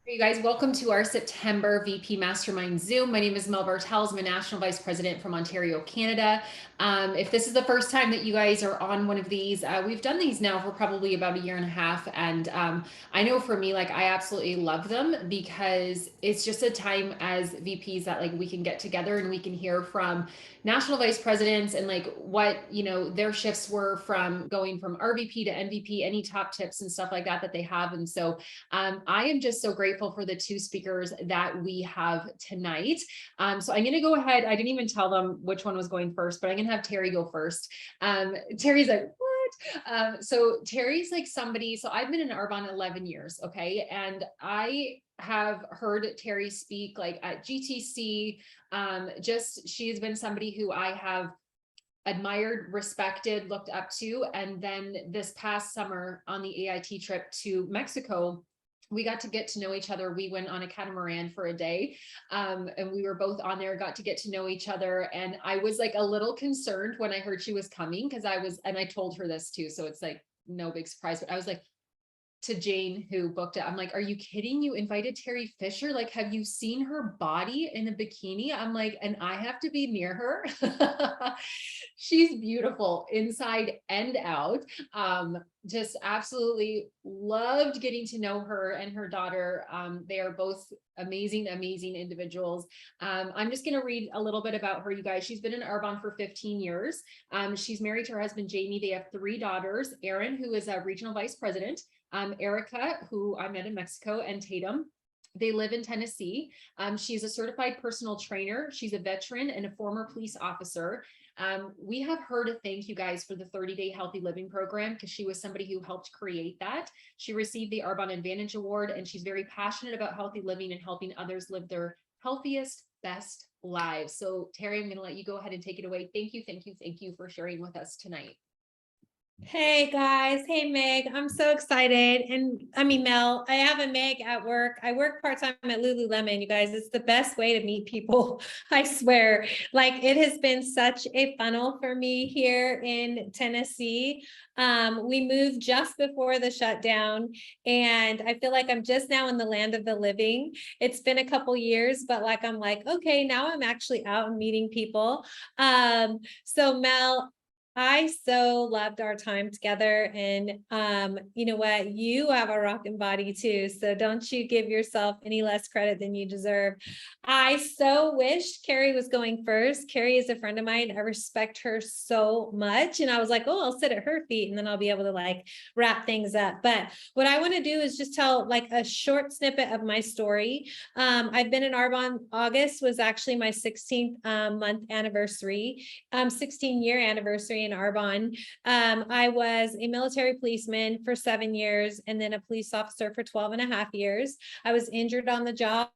Hey guys, welcome to our September VP Mastermind Zoom. My name is Mel Bartels. I'm a National Vice President from Ontario, Canada. If this is the first time that you guys are on one of these, we've done these now for probably about a year and a half. And I know for me, like I absolutely love them because it's just a time as VPs that like we can get together and we can hear from national vice presidents and like what, their shifts were from going from RVP to NVP, any top tips and stuff like that they have. And so I am just so grateful for the two speakers that we have tonight. So I'm going to go ahead. I didn't even tell them which one was going first, but I'm going to have Teri go first. Terry's like, what? So Teri's like somebody, so I've been in Arbonne 11 years. Okay. And I have heard Teri speak like at GTC. She's been somebody who I have admired, respected, looked up to. And then this past summer on the AIT trip to Mexico, we got to get to know each other. We went on a catamaran for a day, and we were both on there, got to get to know each other. And I was like a little concerned when I heard she was coming because and I told her this too. So it's like no big surprise, but I was like, to Jane who booked it, I'm like, are you kidding? You invited Teri Fischer? Like, have you seen her body in a bikini? I'm like, and I have to be near her. She's beautiful inside and out. Just absolutely loved getting to know her and her daughter. They are both amazing individuals. I'm just going to read a little bit about her, you guys. She's been in Arbonne for 15 years. She's married to her husband, Jamie. They have 3 daughters, Erin, who is a regional vice president, Erica, who I met in Mexico, and Tatum. They live in Tennessee. She's a certified personal trainer. She's a veteran and a former police officer. We have her to thank you guys for the 30-day healthy living program because she was somebody who helped create that. She received the Arbonne Advantage Award, and she's very passionate about healthy living and helping others live their healthiest, best lives. So Teri, I'm going to let you go ahead and take it away. Thank you for sharing with us tonight. Hey guys. Hey Meg. I'm so excited. And I mean, Mel, I have a Meg at work. I work part-time at Lululemon, you guys. It's the best way to meet people. I swear. Like it has been such a funnel for me here in Tennessee. We moved just before the shutdown and I feel like I'm just now in the land of the living. It's been a couple years, but like, I'm like, okay, now I'm actually out and meeting people. So Mel, I so loved our time together, and you know what, you have a rockin' body too, so don't you give yourself any less credit than you deserve. I so wish Carrie was going first. Carrie is a friend of mine. I respect her so much, and I was like, oh, I'll sit at her feet and then I'll be able to like wrap things up. But what I want to do is just tell like a short snippet of my story. I've been in Arbonne. August was actually my 16th month anniversary, 16-year anniversary in Arbonne. I was a military policeman for 7 years and then a police officer for 12 and a half years. I was injured on the job.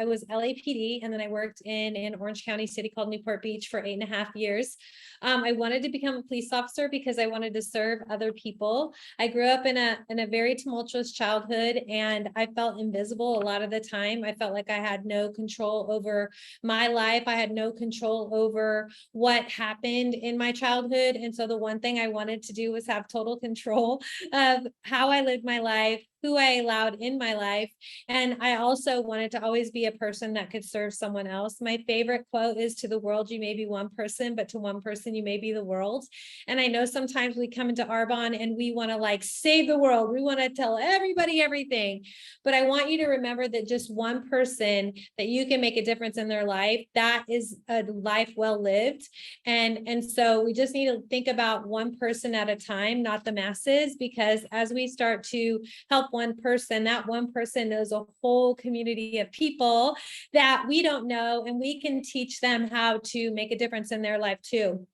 I was LAPD, and then I worked in an Orange County city called Newport Beach for 8.5 years. I wanted to become a police officer because I wanted to serve other people. I grew up in a very tumultuous childhood, and I felt invisible a lot of the time. I felt like I had no control over my life. I had no control over what happened in my childhood. And so the one thing I wanted to do was have total control of how I lived my life, who I allowed in my life. And I also wanted to always be a person that could serve someone else. My favorite quote is, to the world, you may be one person, but to one person, you may be the world. And I know sometimes we come into Arbonne and we want to like save the world. We want to tell everybody everything. But I want you to remember that just one person that you can make a difference in their life, that is a life well lived. And so we just need to think about one person at a time, not the masses, because as we start to help one person, that one person knows a whole community of people that we don't know, and we can teach them how to make a difference in their life too.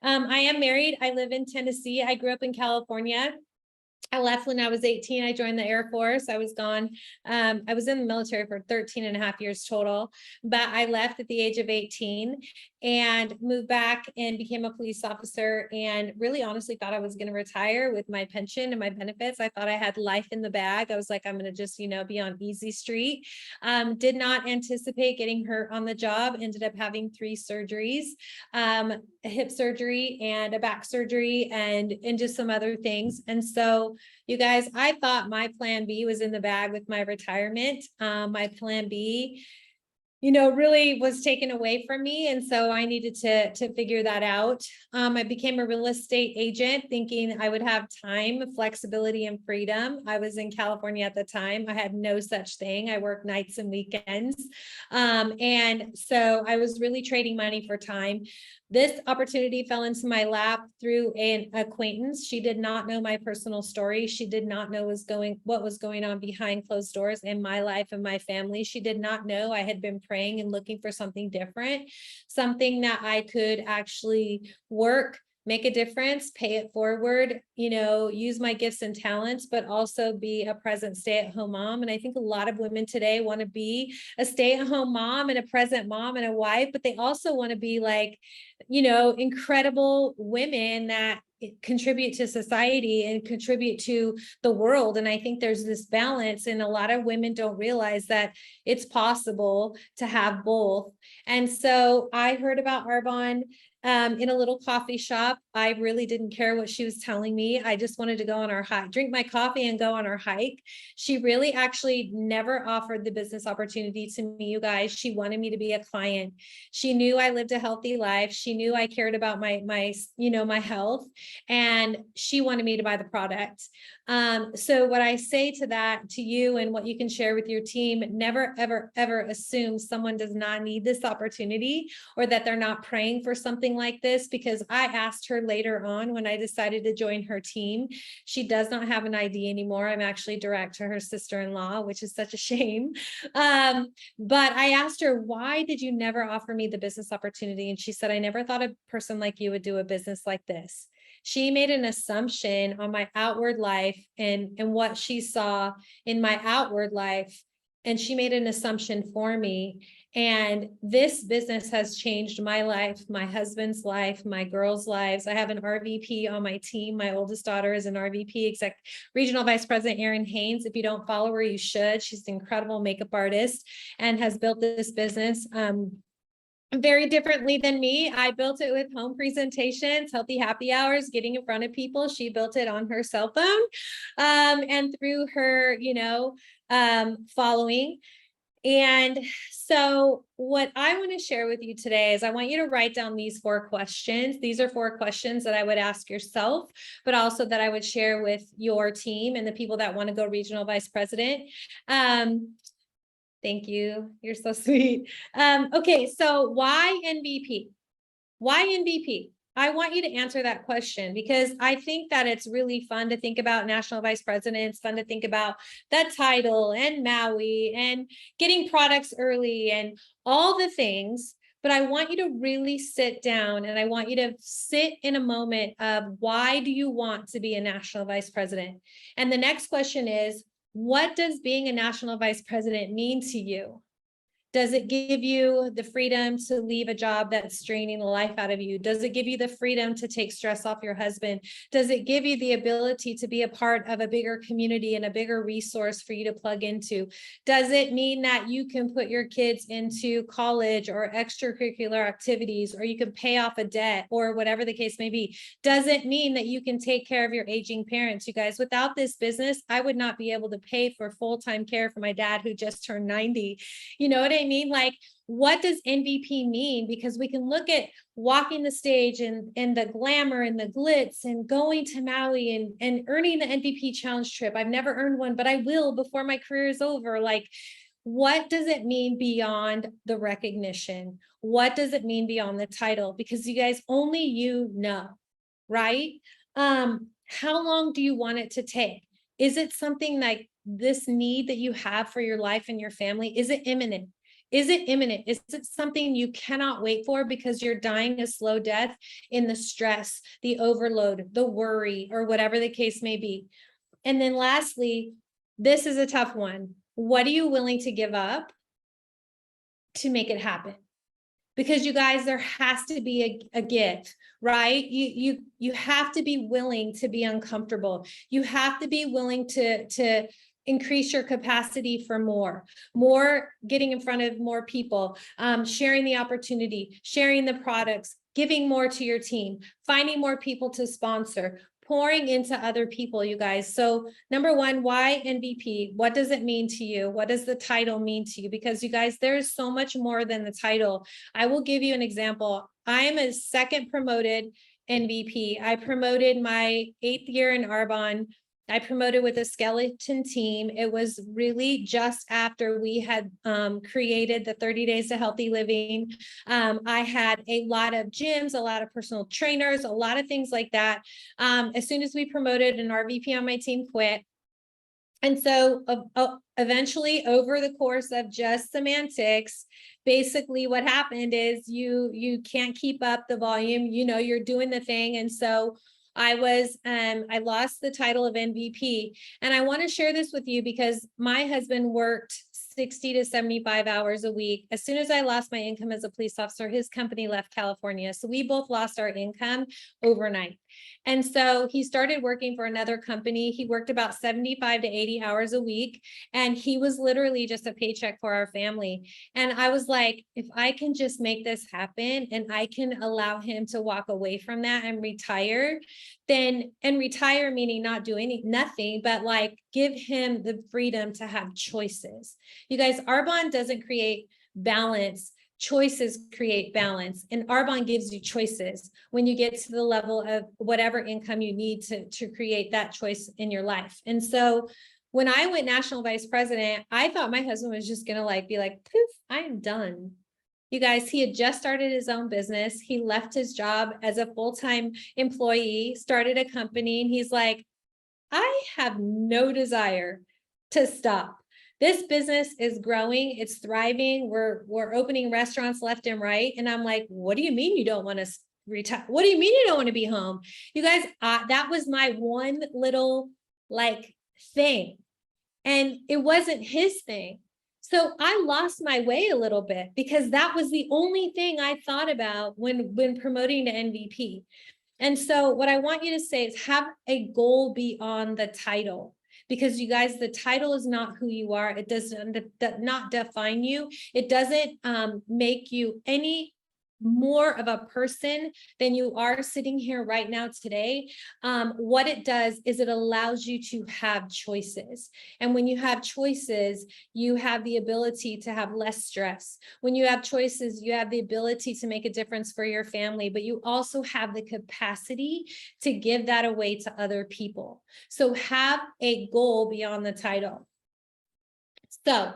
I am married. I live in Tennessee. I grew up in California. I left when I was 18. I joined the Air Force. I was gone. I was in the military for 13 and a half years total, but I left at the age of 18 and moved back and became a police officer, and really honestly thought I was going to retire with my pension and my benefits. I thought I had life in the bag. I was like, I'm going to just, be on easy street. Did not anticipate getting hurt on the job. Ended up having 3 surgeries, a hip surgery and a back surgery and just some other things. And so So you guys, I thought my plan B was in the bag with my retirement. My plan B, really was taken away from me. And so I needed to figure that out. I became a real estate agent thinking I would have time, flexibility, and freedom. I was in California at the time. I had no such thing. I worked nights and weekends. And so I was really trading money for time. This opportunity fell into my lap through an acquaintance. She did not know my personal story. She did not know what was going on behind closed doors in my life and my family. She did not know I had been praying and looking for something different, something that I could actually work, make a difference, pay it forward, use my gifts and talents, but also be a present stay-at-home mom. And I think a lot of women today want to be a stay-at-home mom and a present mom and a wife, but they also want to be like, incredible women that contribute to society and contribute to the world. And I think there's this balance, and a lot of women don't realize that it's possible to have both. And so I heard about Arbonne in a little coffee shop. I really didn't care what she was telling me. I just wanted to go on our hike, drink my coffee and go on our hike. She really actually never offered the business opportunity to me, you guys. She wanted me to be a client. She knew I lived a healthy life. She knew I cared about my health, and she wanted me to buy the product. So what I say to that, to you, and what you can share with your team, never, ever, ever assume someone does not need this opportunity or that they're not praying for something like this, because I asked her later on when I decided to join her team. She does not have an ID anymore. I'm actually direct to her sister-in-law, which is such a shame. But I asked her, why did you never offer me the business opportunity? And she said, I never thought a person like you would do a business like this. She made an assumption on my outward life and what she saw in my outward life. And she made an assumption for me. And this business has changed my life, my husband's life, my girls' lives. I have an RVP on my team. My oldest daughter is an RVP, Regional Vice President Erin Haynes. If you don't follow her, you should. She's an incredible makeup artist and has built this business very differently than me. I built it with home presentations, healthy happy hours, getting in front of people. She built it on her cell phone and through her, following. And so what I want to share with you today is I want you to write down these 4 questions. These are 4 questions that I would ask yourself, but also that I would share with your team and the people that want to go regional vice president. Thank you. You're so sweet. Okay, so why MVP? Why MVP? I want you to answer that question, because I think that it's really fun to think about national vice presidents, fun to think about that title and Maui and getting products early and all the things. But I want you to really sit down and I want you to sit in a moment of, why do you want to be a national vice president? And the next question is, what does being a national vice president mean to you? Does it give you the freedom to leave a job that's draining the life out of you? Does it give you the freedom to take stress off your husband? Does it give you the ability to be a part of a bigger community and a bigger resource for you to plug into? Does it mean that you can put your kids into college or extracurricular activities, or you can pay off a debt, or whatever the case may be? Does it mean that you can take care of your aging parents? You guys, without this business, I would not be able to pay for full-time care for my dad who just turned 90. You know what I mean? Like, what does MVP mean? Because we can look at walking the stage and the glamour and the glitz and going to Maui and earning the MVP challenge trip. I've never earned one, but I will before my career is over. Like, what does it mean beyond the recognition? What does it mean beyond the title? Because you guys, only you know, right? How long do you want it to take? Is it something like this need that you have for your life and your family? Is it imminent? Is it imminent? Is it something you cannot wait for because you're dying a slow death in the stress, the overload, the worry, or whatever the case may be? And then lastly, this is a tough one. What are you willing to give up to make it happen? Because you guys, there has to be a give, right? You have to be willing to be uncomfortable. You have to be willing to increase your capacity for more getting in front of more people, sharing the opportunity, sharing the products, giving more to your team, finding more people to sponsor, pouring into other people, you guys. So number one, why MVP? What does it mean to you? What does the title mean to you? Because you guys, there's so much more than the title. I will give you an example. I am a second promoted MVP. I promoted my 8th year in Arbonne. I promoted with a skeleton team. It was really just after we had created the 30 Days to Healthy Living. I had a lot of gyms, a lot of personal trainers, a lot of things like that. As soon as we promoted, an RVP on my team quit. And so eventually, over the course of just semantics, basically what happened is you can't keep up the volume, you're doing the thing. And so I lost the title of MVP. And I want to share this with you because my husband worked 60 to 75 hours a week. As soon as I lost my income as a police officer, his company left California. So we both lost our income overnight. And so he started working for another company. He worked about 75 to 80 hours a week. And he was literally just a paycheck for our family. And I was like, if I can just make this happen and I can allow him to walk away from that and retire, and retire meaning not doing nothing, but like give him the freedom to have choices. You guys, Arbonne doesn't create balance. Choices create balance, and Arbonne gives you choices when you get to the level of whatever income you need to create that choice in your life. And so when I went national vice president, I thought my husband was just going to be like, poof, I am done. You guys, he had just started his own business. He left his job as a full-time employee, started a company, and he's like, I have no desire to stop. This business is growing, it's thriving. We're opening restaurants left and right. And I'm like, what do you mean you don't want to retire? What do you mean you don't want to be home? You guys, that was my one little thing. And it wasn't his thing. So I lost my way a little bit because that was the only thing I thought about when promoting to MVP. And so what I want you to say is have a goal beyond the title. Because you guys, the title is not who you are. It does not define you. It doesn't make you any more of a person than you are sitting here right now today. What it does is it allows you to have choices. And when you have choices, you have the ability to have less stress. When you have choices, you have the ability to make a difference for your family, but you also have the capacity to give that away to other people. So have a goal beyond the title. So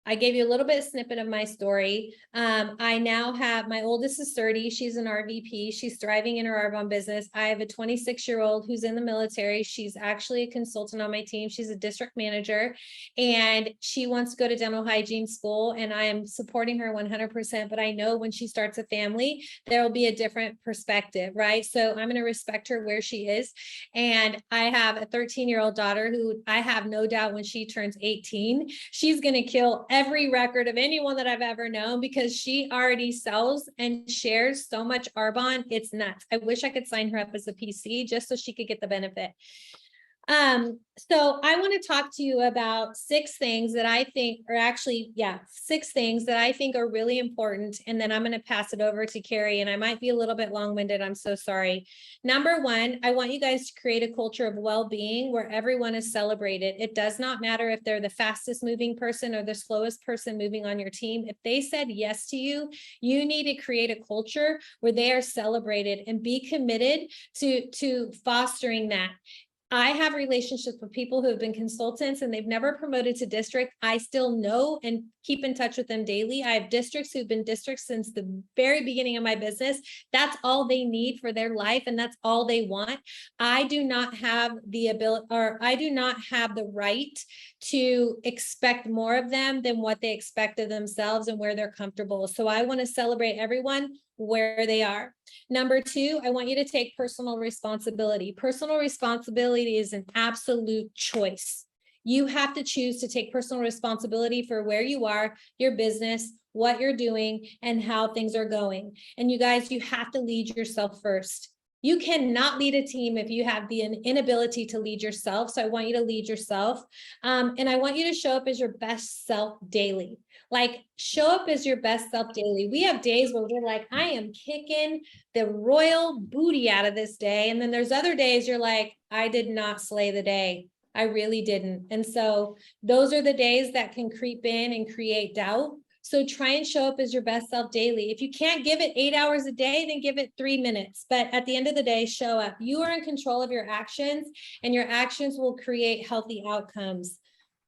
I gave you a little bit of snippet of my story. I now have, my oldest is 30. She's an RVP. She's thriving in her Arbonne business. I have a 26-year-old who's in the military. She's actually a consultant on my team. She's a district manager, and she wants to go to dental hygiene school, and I am supporting her 100%. But I know when she starts a family, there will be a different perspective, right? So I'm going to respect her where she is. And I have a 13-year-old daughter who I have no doubt when she turns 18, she's going to kill every record of anyone that I've ever known because she already sells and shares so much Arbonne. It's nuts. I wish I could sign her up as a PC just so she could get the benefit. So I want to talk to you about 6 things that I think are actually, 6 things that I think are really important. And then I'm going to pass it over to Carrie, and I might be a little bit long-winded. I'm so sorry. Number 1, I want you guys to create a culture of well-being where everyone is celebrated. It does not matter if they're the fastest moving person or the slowest person moving on your team. If they said yes to you, you need to create a culture where they are celebrated and be committed to fostering that. I have relationships with people who have been consultants and they've never promoted to district. I still know and keep in touch with them daily. I have districts who've been districts since the very beginning of my business. That's all they need for their life, and that's all they want. I do not have the ability, or I do not have the right to expect more of them than what they expect of themselves and where they're comfortable. So I want to celebrate everyone where they are. Number 2, I want you to take personal responsibility. Personal responsibility is an absolute choice. You have to choose to take personal responsibility for where you are, your business, what you're doing, and how things are going. And you guys, you have to lead yourself first. You cannot lead a team if you have the inability to lead yourself. So I want you to lead yourself. And I want you to show up as your best self daily. Like, show up as your best self daily. We have days where we're like, I am kicking the royal booty out of this day. And then there's other days you're like, I did not slay the day. I really didn't. And so those are the days that can creep in and create doubt. So try and show up as your best self daily. If you can't give it 8 hours a day, then give it 3 minutes. But at the end of the day, show up. You are in control of your actions, and your actions will create healthy outcomes.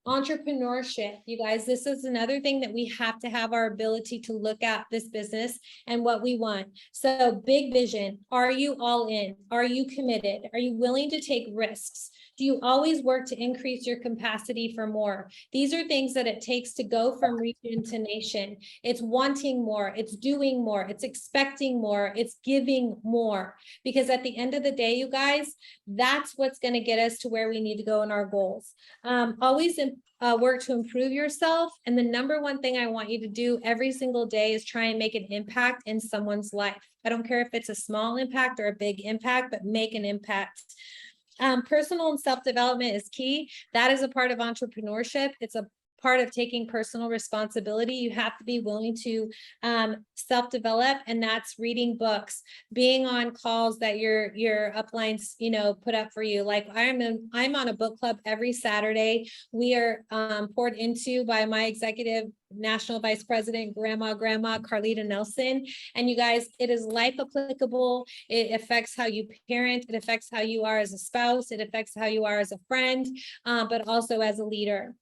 Entrepreneurship, you guys, this is another thing that we have to have our ability to look at this business and what we want. So big vision. Are you all in? Are you committed? Are you willing to take risks? Do you always work to increase your capacity for more? These are things that it takes to go from region to nation. It's wanting more, it's doing more, it's expecting more, it's giving more. Because at the end of the day, you guys, that's what's going to get us to where we need to go in our goals. Always work to improve yourself. And the number one thing I want you to do every single day is try and make an impact in someone's life. I don't care if it's a small impact or a big impact, but make an impact. Personal and self-development is key. That is a part of entrepreneurship. It's a part of taking personal responsibility. You have to be willing to self-develop, and that's reading books, being on calls that your uplines, put up for you. Like I'm on a book club every Saturday. We are poured into by my executive national vice president, Grandma Carlita Nelson. And you guys, it is life applicable. It affects how you parent. It affects how you are as a spouse. It affects how you are as a friend, but also as a leader.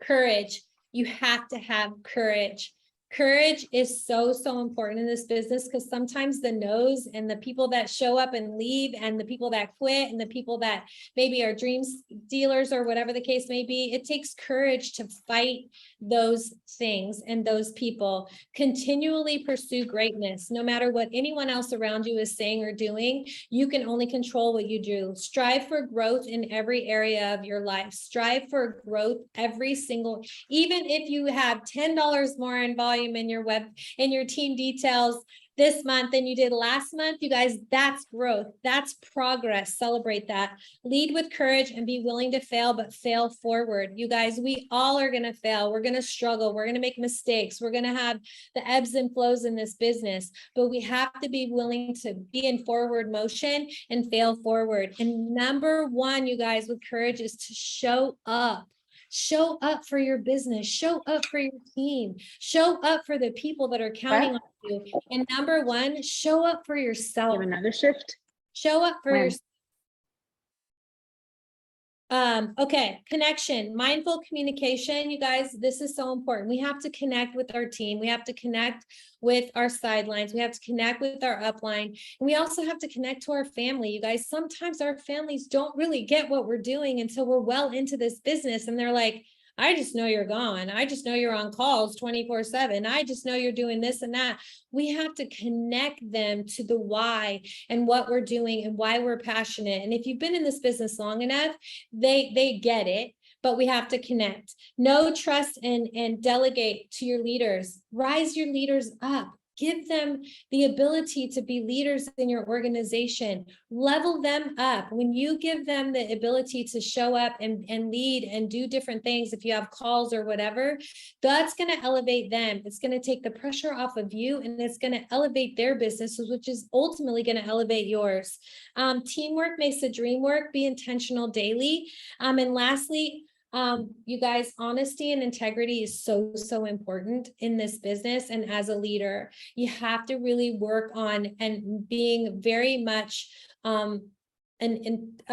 Courage. You have to have courage. Courage is so important in this business, because sometimes the no's and the people that show up and leave and the people that quit and the people that maybe are dream stealers or whatever the case may be, it takes courage to fight those things and those people. Continually pursue greatness. No matter what anyone else around you is saying or doing, you can only control what you do. Strive for growth in every area of your life. Strive for growth every single, even if you have $10 more in volume in your team details this month than you did last month, you guys, that's growth. That's progress. Celebrate that. Lead with courage and be willing to fail, but fail forward. You guys, we all are going to fail. We're going to struggle. We're going to make mistakes. We're going to have the ebbs and flows in this business, but we have to be willing to be in forward motion and fail forward. And number one, you guys, with courage is to show up. Show up for your business, show up for your team, show up for the people that are counting on you. And number one, show up for yourself. You have another shift? Show up for When? yourself. Okay, connection, mindful communication, you guys, this is so important. We have to connect with our team. We have to connect with our sidelines. We have to connect with our upline. And we also have to connect to our family. You guys, sometimes our families don't really get what we're doing until we're well into this business. And they're like, I just know you're gone. I just know you're on calls 24/7. I just know you're doing this and that. We have to connect them to the why and what we're doing and why we're passionate. And if you've been in this business long enough, they get it, but we have to connect. Know, trust, and delegate to your leaders. Rise your leaders up. Give them the ability to be leaders in your organization. Level them up. When you give them the ability to show up and lead and do different things, if you have calls or whatever, that's going to elevate them. It's going to take the pressure off of you, and it's going to elevate their businesses, which is ultimately going to elevate yours. Teamwork makes the dream work. Be intentional daily. And lastly, you guys, honesty and integrity is so important in this business. And as a leader, you have to really work on and being very much a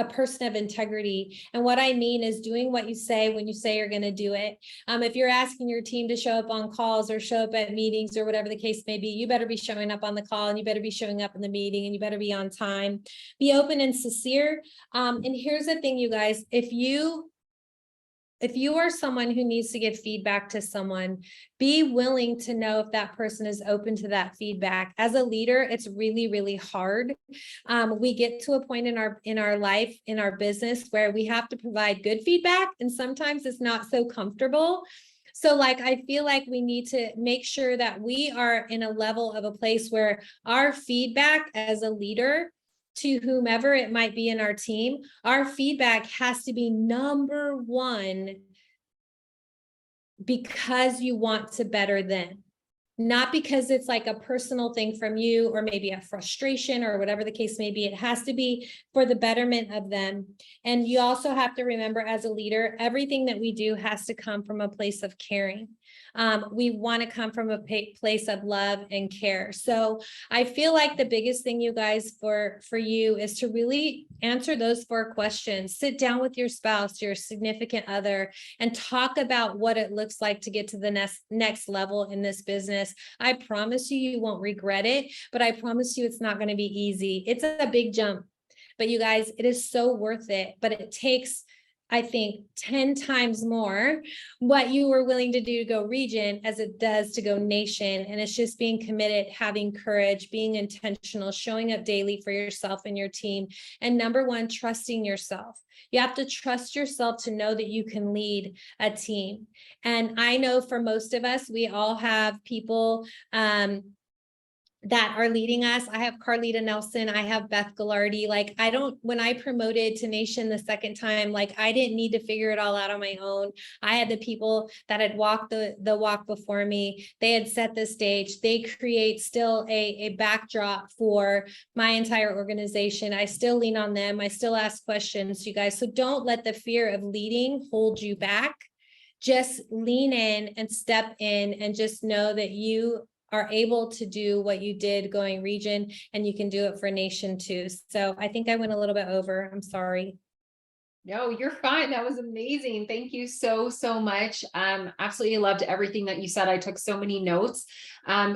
person of integrity. And what I mean is doing what you say when you say you're going to do it. If you're asking your team to show up on calls or show up at meetings or whatever the case may be, you better be showing up on the call, and you better be showing up in the meeting, and you better be on time. Be open and sincere. And here's the thing, you guys, if you are someone who needs to give feedback to someone, be willing to know if that person is open to that feedback. As a leader, it's really hard. We get to a point in our life, in our business, where we have to provide good feedback, and sometimes it's not so comfortable. So I feel like we need to make sure that we are in a level of a place where our feedback as a leader to whomever it might be in our team, our feedback has to be number one, because you want to better them. Not because it's like a personal thing from you, or maybe a frustration or whatever the case may be. It has to be for the betterment of them. And you also have to remember, as a leader, everything that we do has to come from a place of caring. We want to come from a place of love and care. So I feel like the biggest thing, you guys, for you is to really answer those 4 questions. Sit down with your spouse, your significant other, and talk about what it looks like to get to the next level in this business. I promise you, you won't regret it, but I promise you it's not going to be easy. It's a big jump, but you guys, it is so worth it. But it takes, I think, 10 times more what you were willing to do to go region as it does to go nation. And it's just being committed, having courage, being intentional, showing up daily for yourself and your team. And number 1, trusting yourself. You have to trust yourself to know that you can lead a team. And I know for most of us, we all have people that are leading us. I have Carlita Nelson. I have Beth Gallardi. Like, when I promoted to nation the second time, like, I didn't need to figure it all out on my own. I had the people that had walked the walk before me. They had set the stage. They create still a backdrop for my entire organization. I still lean on them. I still ask questions, you guys. So don't let the fear of leading hold you back. Just lean in and step in, and just know that you are able to do what you did going region, and you can do it for nation too. So I think I went a little bit over. I'm sorry. No, you're fine. That was amazing. Thank you so, so much. Absolutely loved everything that you said. I took so many notes.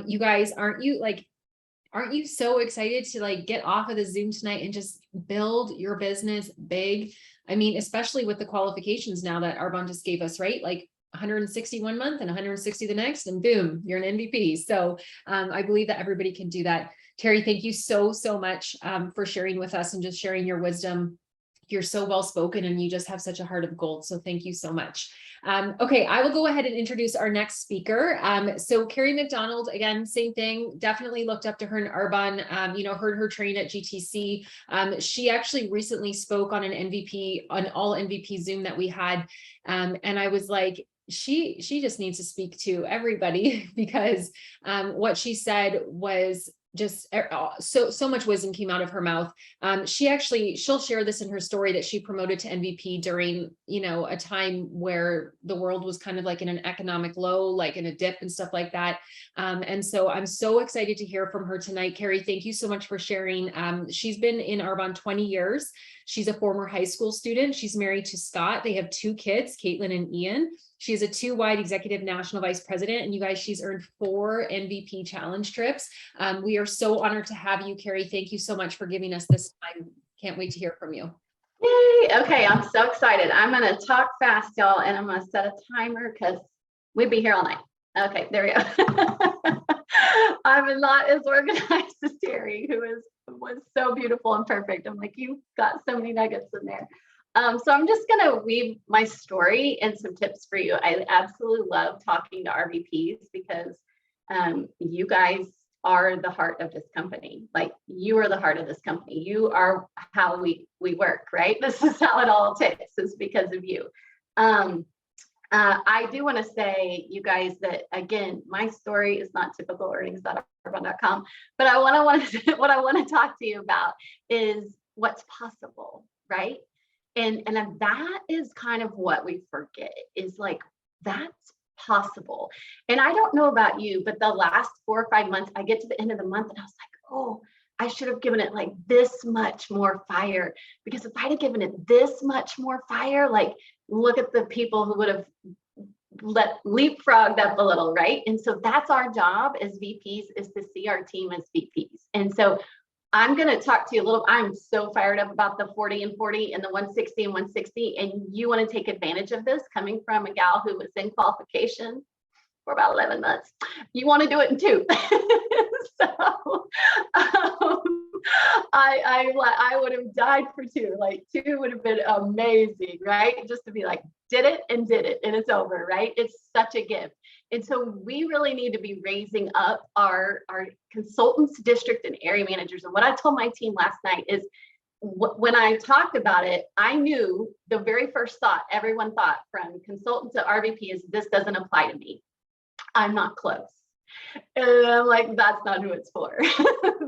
You guys, aren't you so excited to like get off of the Zoom tonight and just build your business big? I mean, especially with the qualifications now that Arbonne just gave us, right? Like 160 one month and 160 the next, and boom, you're an MVP. So I believe that everybody can do that. Teri, thank you so, so much for sharing with us and just sharing your wisdom. You're so well spoken, and you just have such a heart of gold. So thank you so much. Okay, I will go ahead and introduce our next speaker. So Carrie MacDonald, again, same thing, definitely looked up to her in Arbonne, heard her train at GTC. She actually recently spoke on an all MVP Zoom that we had. And I was like, she just needs to speak to everybody because what she said was just so much wisdom came out of her mouth. She'll share this in her story that she promoted to MVP during, a time where the world was kind of like in an economic low, like in a dip and stuff like that. And so I'm so excited to hear from her tonight. Carrie, thank you so much for sharing. She's been in Arbonne 20 years. She's a former high school student. She's married to Scott. They have 2 kids, Caitlin and Ian. She is a 2-wide executive national vice president. And you guys, she's earned 4 MVP challenge trips. We are so honored to have you, Carrie. Thank you so much for giving us this time. Can't wait to hear from you. Yay. Okay, I'm so excited. I'm going to talk fast, y'all, and I'm going to set a timer because we'd be here all night. Okay, there we go. I'm not as organized as Teri, who was so beautiful and perfect. I'm like, you've got so many nuggets in there. So I'm just going to weave my story and some tips for you. I absolutely love talking to RVPs because you guys are the heart of this company. Like, you are the heart of this company. You are how we work, right? This is how it all ticks, is because of you. I do want to say, you guys, that again, my story is not typical earnings.arbonne.com, but what I want to talk to you about is what's possible, right? And that is kind of what we forget, is like, that's possible. And I don't know about you, but the last 4 or 5 months, I get to the end of the month and I was like, oh, I should have given it like this much more fire, because if I'd have given it this much more fire, like, look at the people who would have leapfrogged up a little, right? And so that's our job as VPs, is to see our team as VPs. And so I'm going to talk to you a little. I'm so fired up about the 40 and 40 and the 160 and 160. And you want to take advantage of this, coming from a gal who was in qualification for about 11 months. You want to do it in 2. So I would have died for 2. Like, 2 would have been amazing, right? Just to be like, did it, and it's over, right? It's such a gift. And so we really need to be raising up our consultants, district, and area managers. And what I told my team last night is, when I talked about it, I knew the very first thought everyone thought from consultant to RVP is, this doesn't apply to me. I'm not close. And I'm like, that's not who it's for.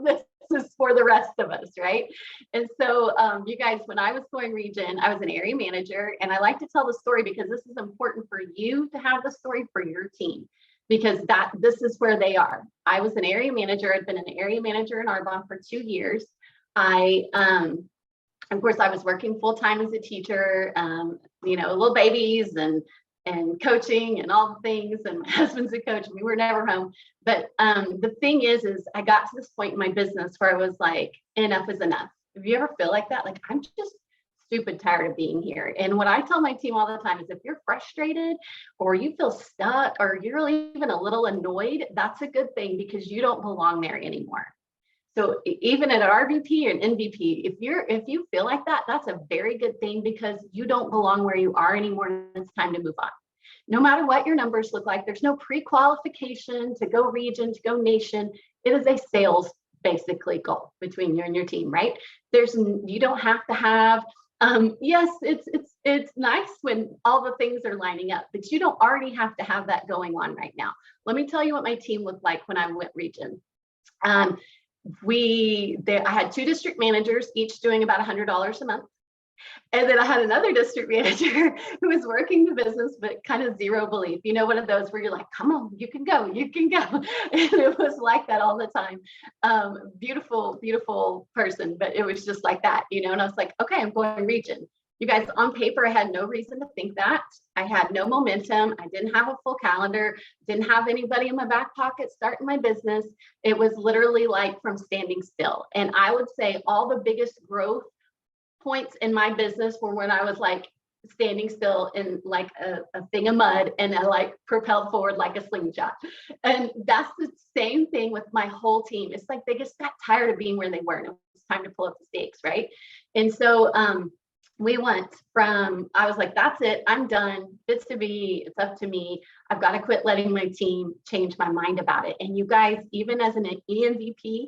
This is for the rest of us, right? And so you guys, when I was going region, I was an area manager, and I like to tell the story because this is important for you to have the story for your team, because this is where they are. I was an area manager. I'd been an area manager in Arbonne for 2 years. Of course, I was working full time as a teacher, little babies and coaching and all the things. And my husband's a coach. We were never home. But the thing is I got to this point in my business where I was like, enough is enough. If you ever feel like that, like, I'm just stupid tired of being here. And what I tell my team all the time is, if you're frustrated or you feel stuck or you're even a little annoyed, that's a good thing, because you don't belong there anymore. So even at RVP and NVP, if you feel like that, that's a very good thing, because you don't belong where you are anymore, and it's time to move on. No matter what your numbers look like, there's no pre-qualification to go region, to go nation. It is a sales basically goal between you and your team, right? You don't have to have, yes, it's nice when all the things are lining up, but you don't already have to have that going on right now. Let me tell you what my team looked like when I went region. I had 2 district managers, each doing about $100 a month. And then I had another district manager who was working the business, but kind of zero belief. One of those where you're like, come on, you can go. And it was like that all the time. Beautiful, beautiful person, but it was just like that, and I was like, okay, I'm going region. You guys, on paper, I had no reason to think that. I had no momentum. I didn't have a full calendar, didn't have anybody in my back pocket starting my business. It was literally like from standing still. And I would say all the biggest growth points in my business were when I was like standing still in like a thing of mud, and I like propelled forward like a slingshot. And that's the same thing with my whole team. It's like they just got tired of being where they were, and it was time to pull up the stakes, right? And so we went from, I was like, that's it, I'm done. It's up to me. I've got to quit letting my team change my mind about it. And you guys, even as an EMVP,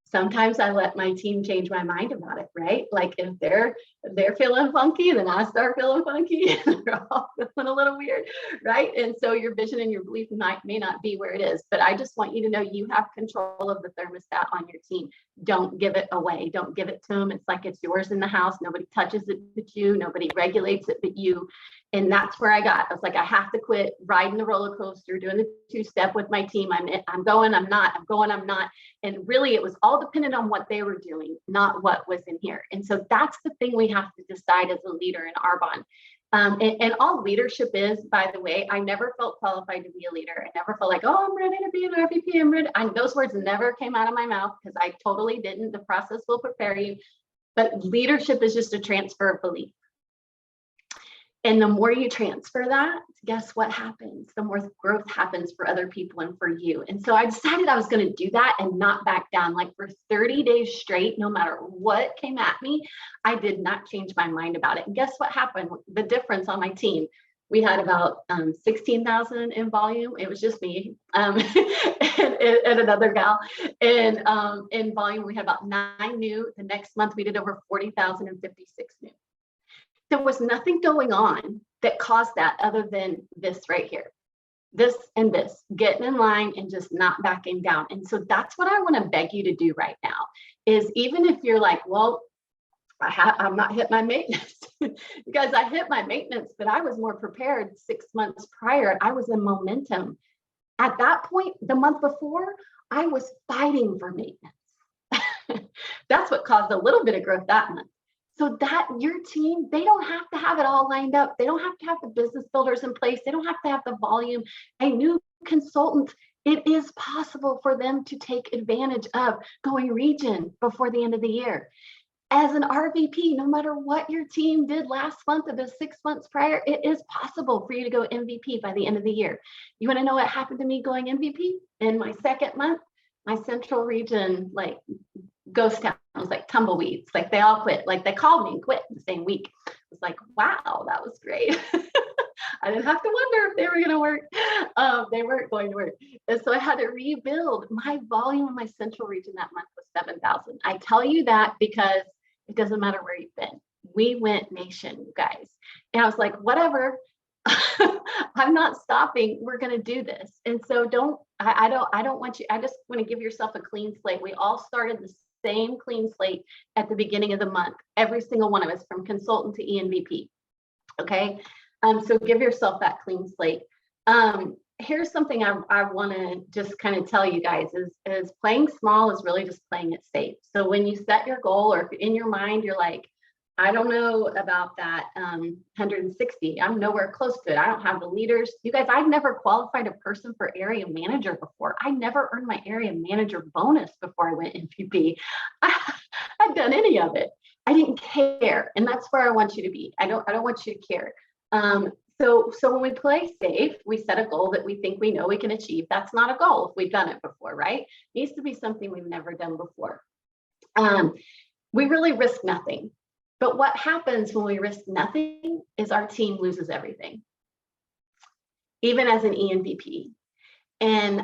sometimes I let my team change my mind about it, right? Like if they're feeling funky, then I start feeling funky. They're all feeling a little weird, right? And so your vision and your belief may not be where it is, but I just want you to know you have control of the thermostat on your team. Don't give it away. Don't give it to them. It's like it's yours in the house. Nobody touches it but you. Nobody regulates it but you. And that's where I was like, I have to quit riding the roller coaster, doing the 2-step with my team. I'm going, I'm not, I'm going, I'm not. And really it was all dependent on what they were doing, not what was in here. And so that's the thing we have to decide as a leader in Arbonne. And all leadership is, by the way, I never felt qualified to be a leader. I never felt like, oh, I'm ready to be an RVP. I'm ready. Those words never came out of my mouth, because I totally didn't. The process will prepare you. But leadership is just a transfer of belief. And the more you transfer that, guess what happens? The more growth happens for other people and for you. And so I decided I was going to do that and not back down. Like for 30 days straight, no matter what came at me, I did not change my mind about it. And guess what happened? The difference on my team, we had about 16,000 in volume. It was just me and another gal. And in volume, we had about 9 new. The next month, we did over 40,000 and 56 new. There was nothing going on that caused that other than this right here. This and this, getting in line and just not backing down. And so that's what I want to beg you to do right now, is even if you're like, well, I'm not hit my maintenance. Because I hit my maintenance, but I was more prepared 6 months prior. I was in momentum. At that point, the month before, I was fighting for maintenance. That's what caused a little bit of growth that month. So that your team, they don't have to have it all lined up. They don't have to have the business builders in place. They don't have to have the volume. A new consultant, it is possible for them to take advantage of going region before the end of the year. As an RVP, no matter what your team did last month or the 6 months prior, it is possible for you to go MVP by the end of the year. You want to know what happened to me going MVP? In my second month, my central region, like ghost town, it was like tumbleweeds, like they all quit, like they called me and quit the same week. It was like, wow, that was great. I didn't have to wonder if they were going to work. They weren't going to work. And so I had to rebuild. My volume in my central region that month was 7,000. I tell you that because it doesn't matter where you've been. We went nation, you guys. And I was like, whatever, I'm not stopping. We're going to do this. And so I don't want you, I just want to give yourself a clean slate. We all started the same clean slate at the beginning of the month. Every single one of us, from consultant to ENVP. Okay. So give yourself that clean slate. Here's something I want to just kind of tell you guys is playing small is really just playing it safe. So when you set your goal, or if in your mind, you're like, I don't know about that 160. I'm nowhere close to it. I don't have the leaders. You guys, I've never qualified a person for area manager before. I never earned my area manager bonus before I went MVP. I've done any of it. I didn't care. And that's where I want you to be. I don't want you to care. So when we play safe, we set a goal that we think we know we can achieve. That's not a goal if we've done it before, right? It needs to be something we've never done before. We really risk nothing. But what happens when we risk nothing is our team loses everything, even as an ENVP. And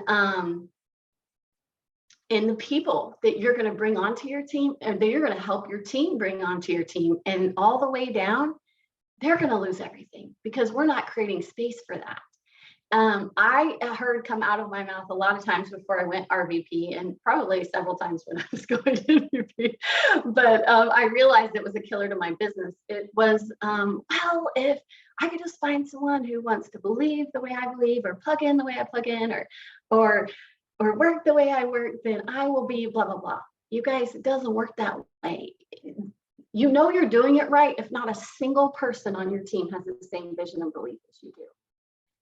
the people that you're going to bring onto your team, or that you're going to help your team bring onto your team, and all the way down, they're going to lose everything because we're not creating space for that. I heard come out of my mouth a lot of times before I went RVP, and probably several times when I was going to MVP, but I realized it was a killer to my business. It was, well, if I could just find someone who wants to believe the way I believe, or plug in the way I plug in, or work the way I work, then I will be blah, blah, blah. You guys, it doesn't work that way. You know you're doing it right if not a single person on your team has the same vision and belief as you do.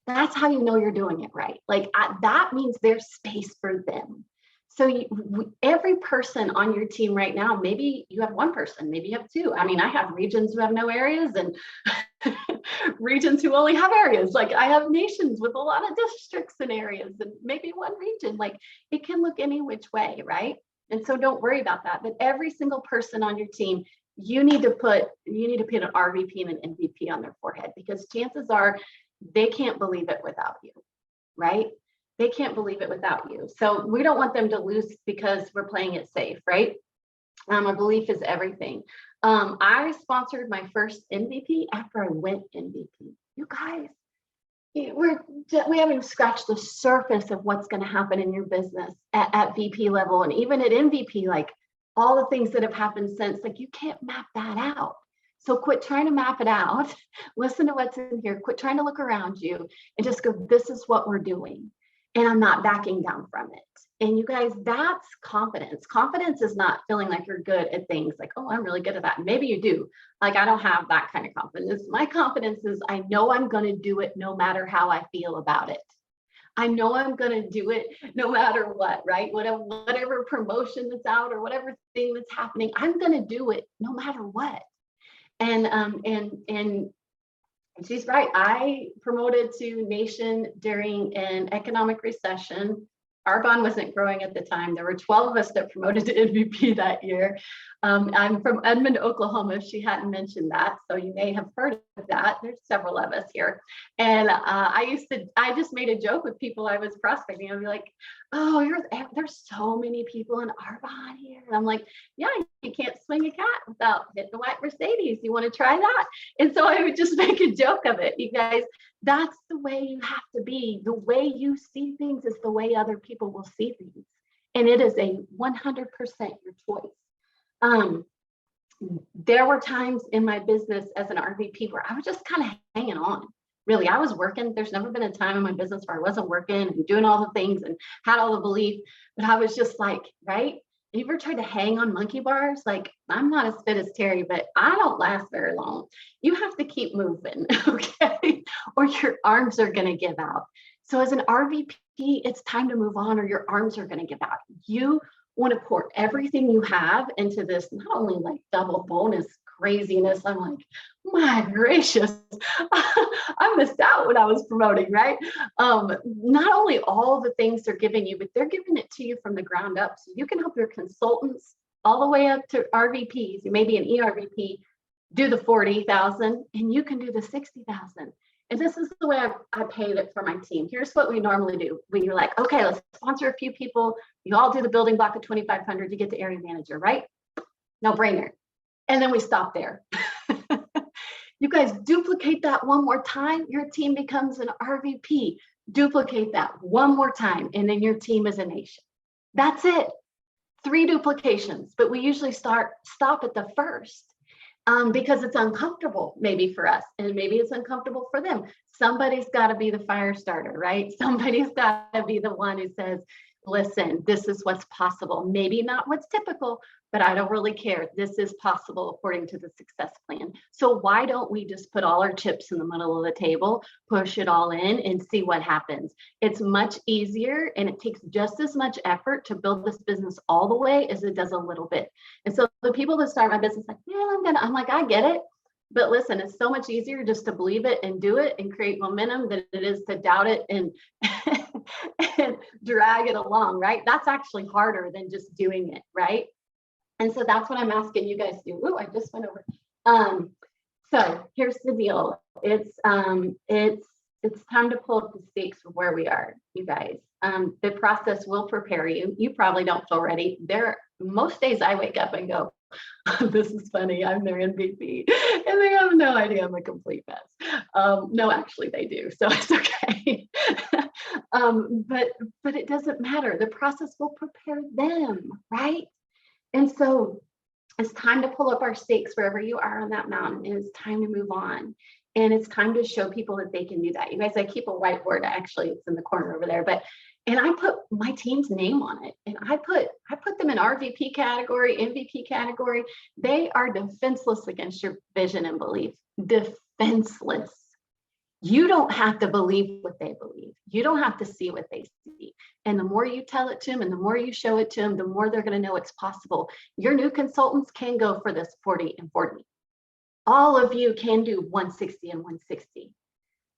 That's how you know you're doing it right. Like that means there's space for them. So every person on your team right now, maybe you have one person, maybe you have two. I mean, I have regions who have no areas, and regions who only have areas. Like I have nations with a lot of districts and areas, and maybe one region. Like it can look any which way, right? And so don't worry about that. But every single person on your team, you need to put an RVP and an MVP on their forehead, because chances are they can't believe it without you, right? They can't believe it without you. So we don't want them to lose because we're playing it safe, right? A belief is everything. I sponsored my first MVP after I went MVP. You guys, we haven't scratched the surface of what's going to happen in your business at VP level, and even at MVP, like all the things that have happened since, like you can't map that out. So quit trying to map it out. Listen to what's in here. Quit trying to look around you and just go, this is what we're doing. And I'm not backing down from it. And you guys, that's confidence. Confidence is not feeling like you're good at things like, oh, I'm really good at that. Maybe you do. Like, I don't have that kind of confidence. My confidence is I know I'm going to do it no matter how I feel about it. I know I'm going to do it no matter what, right? Whatever promotion that's out or whatever thing that's happening, I'm going to do it no matter what. And she's right. I promoted to nation during an economic recession. Our bond wasn't growing at the time. There were 12 of us that promoted to MVP that year. I'm from Edmond, Oklahoma, if she hadn't mentioned that. So you may have heard of that. There's several of us here. And I just made a joke with people I was prospecting. I'd be like, oh, there's so many people in our bond here. And I'm like, yeah, you can't swing a cat without hitting the white Mercedes. You want to try that? And so I would just make a joke of it. You guys, that's the way you have to be. The way you see things is the way other people will see things. And it is a 100% your choice. There were times in my business as an RVP where I was just kind of hanging on. Really, I was working. There's never been a time in my business where I wasn't working and doing all the things and had all the belief, but I was just like, right? You ever tried to hang on monkey bars? Like, I'm not as fit as Teri, but I don't last very long. You have to keep moving, okay? Or your arms are going to give out. So as an RVP, it's time to move on, or your arms are going to give out. You want to pour everything you have into this, not only like double bonus craziness. I'm like, my gracious, I missed out when I was promoting, right? Not only all the things they're giving you, but they're giving it to you from the ground up. So you can help your consultants all the way up to RVPs. You may be an ERVP, do the 40,000, and you can do the 60,000. And this is the way I paid it for my team. Here's what we normally do. We're like, okay, let's sponsor a few people. You all do the building block of 2,500 to get to area manager, right? No brainer. And then we stop there. You guys duplicate that one more time, your team becomes an RVP. Duplicate that one more time, and then your team is a nation. That's it. 3 duplications, but we usually stop at the first. Because it's uncomfortable maybe for us, and maybe it's uncomfortable for them. Somebody's got to be the fire starter, right? Somebody's got to be the one who says, listen, this is what's possible. Maybe not what's typical, but I don't really care. This is possible according to the success plan. So why don't we just put all our chips in the middle of the table, push it all in, and see what happens? It's much easier, and it takes just as much effort to build this business all the way as it does a little bit. And so the people that start my business like, yeah, I'm like, I get it. But listen, it's so much easier just to believe it and do it and create momentum than it is to doubt it and, and drag it along, right? That's actually harder than just doing it, right? And so that's what I'm asking you guys to do. Ooh, I just went over. So here's the deal. It's time to pull up the stakes for where we are, you guys. The process will prepare you. You probably don't feel ready. Most days I wake up and go, this is funny, I'm their MVP. And they have no idea I'm a complete mess. No, actually they do. So it's okay. But it doesn't matter. The process will prepare them, right? And so it's time to pull up our stakes wherever you are on that mountain. And it's time to move on. And it's time to show people that they can do that. You guys, I keep a whiteboard. Actually, it's in the corner over there. And I put my team's name on it. And I put them in RVP category, MVP category. They are defenseless against your vision and belief. Defenseless. You don't have to believe what they believe. You don't have to see what they see. And the more you tell it to them and the more you show it to them, the more they're going to know it's possible. Your new consultants can go for this 40 and 40. All of you can do 160 and 160.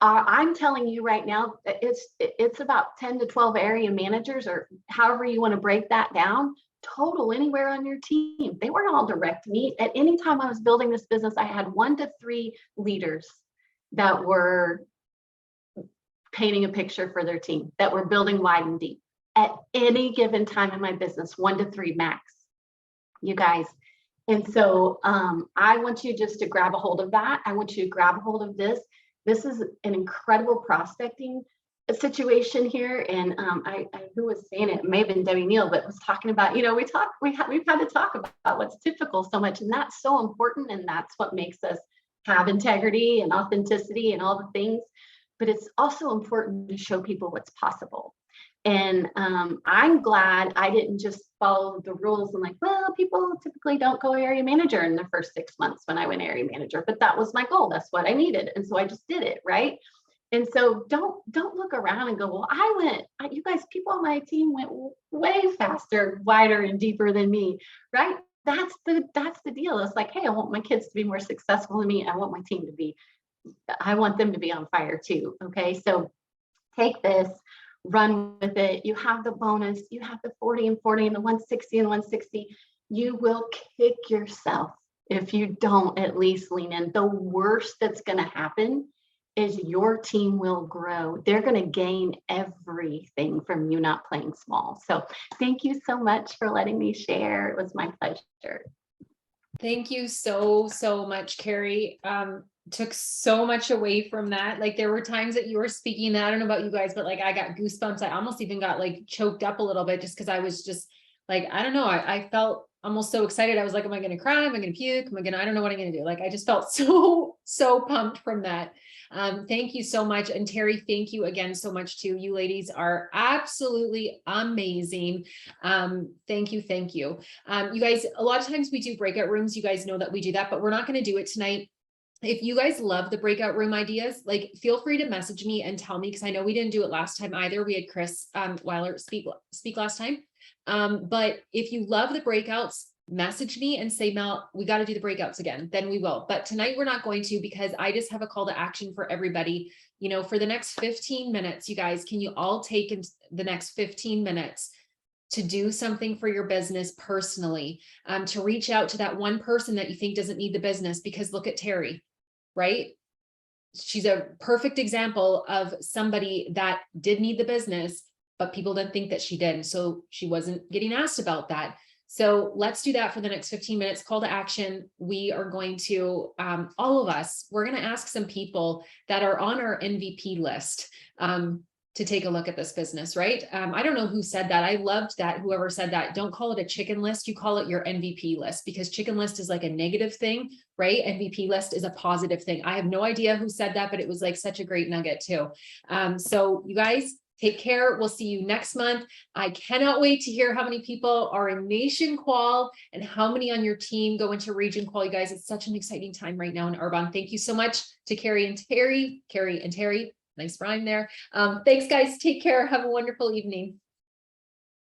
I'm telling you right now, it's about 10 to 12 area managers, or however you want to break that down, total anywhere on your team. They weren't all direct me. At any time I was building this business, I had 1 to 3 leaders that were painting a picture for their team, that were building wide and deep. At any given time in my business, 1 to 3 max, you guys. And so I want you just to grab a hold of that. I want you to grab a hold of this. This is an incredible prospecting situation here. And I who was saying it, may have been Debbie Neal, but was talking about, we've had to talk about what's typical so much. And that's so important. And that's what makes us have integrity and authenticity and all the things. But it's also important to show people what's possible. And I'm glad I didn't just follow the rules and like, well, people typically don't go area manager in the first 6 months when I went area manager, but that was my goal. That's what I needed. And so I just did it, right? And so don't look around and go, well, you guys, people on my team went way faster, wider and deeper than me, right? That's the deal. It's like, hey, I want my kids to be more successful than me. I want my team I want them to be on fire too. Okay. So take this, run with it. You have the bonus, you have the 40 and 40 and the 160 and 160. You will kick yourself if you don't at least lean in. The worst that's going to happen is your team will grow. They're going to gain everything from you not playing small. So thank you so much for letting me share. It was my pleasure. Thank you so much, Carrie. Took so much away from that. Like there were times that you were speaking that, I don't know about you guys, but like I got goosebumps. I almost even got like choked up a little bit just because I was just like, I don't know. I felt almost so excited. I was like, am I going to cry? Am I going to puke? I don't know what I'm going to do. Like, I just felt so pumped from that. Thank you so much. And Teri, thank you again so much too. You ladies are absolutely amazing. Thank you. You guys, a lot of times we do breakout rooms. You guys know that we do that, but we're not going to do it tonight. If you guys love the breakout room ideas, like feel free to message me and tell me, because I know we didn't do it last time either. We had Chris Weiler speak last time. But if you love the breakouts, message me and say, Mel, we got to do the breakouts again, then we will. But tonight we're not going to, because I just have a call to action for everybody. For the next 15 minutes, you guys, can you all take in the next 15 minutes to do something for your business personally, to reach out to that one person that you think doesn't need the business? Because look at Teri, right? she's a perfect example of somebody that did need the business, but people didn't think that she did. So she wasn't getting asked about that. So let's do that for the next 15 minutes. Call to action. We are going to, all of us, we're going to ask some people that are on our MVP list to take a look at this business, right? I don't know who said that. I loved that. Whoever said that, don't call it a chicken list. You call it your MVP list, because chicken list is like a negative thing, right? MVP list is a positive thing. I have no idea who said that, but it was like such a great nugget too. So you guys, take care. We'll see you next month. I cannot wait to hear how many people are in Nation Qual and how many on your team go into Region Qual. You guys, it's such an exciting time right now in Arbonne. Thank you so much to Carrie and Teri. Nice rhyme there. Thanks, guys. Take care. Have a wonderful evening.